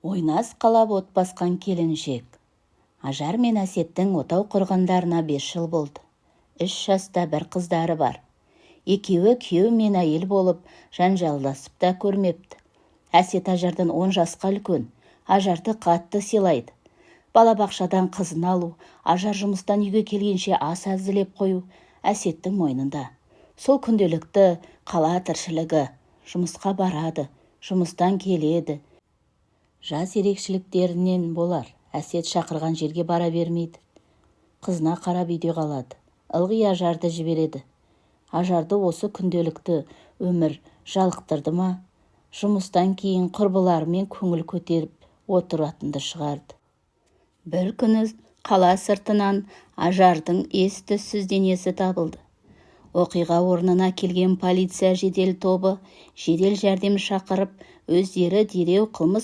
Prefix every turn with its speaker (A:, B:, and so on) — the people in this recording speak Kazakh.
A: Ойнас қалап от басқан келіншек. Ажар мен Әсеттің отау құрғандарына 5 жыл болды. 3 жаста бір қыздары бар. Екеуі күйеу мен әйел болып жанжалдасып та көрмепті. Әсет Ажардан 10 жасқа үлкен. Ажарды қатты сыйлайды. Балабақшадан қызын алу, Ажар жұмыстан үйге келгенше ас әзірлеп қою Әсеттің мойнында. Сол күнделікті қала тіршілігі, жұмысқа барады, жұмыстан келеді. Жас ерекшеліктерінен болар. Әсет шақырған жерге бара бермейді. Қызына қарап үйде қалады. Ылғи Ажарды жібереді. Ажарды осы күнделікті өмір жалықтырды ма? Жұмыстан кейін құрбыларымен көңіл көтеріп отыратынды шығарды. Бір күні қала сыртынан Ажардың ес-түссіз денесі табылды. Оқиға орнына келген полиция жедел тобы жедел жәрдем шақырып, өздері дереу қылмыс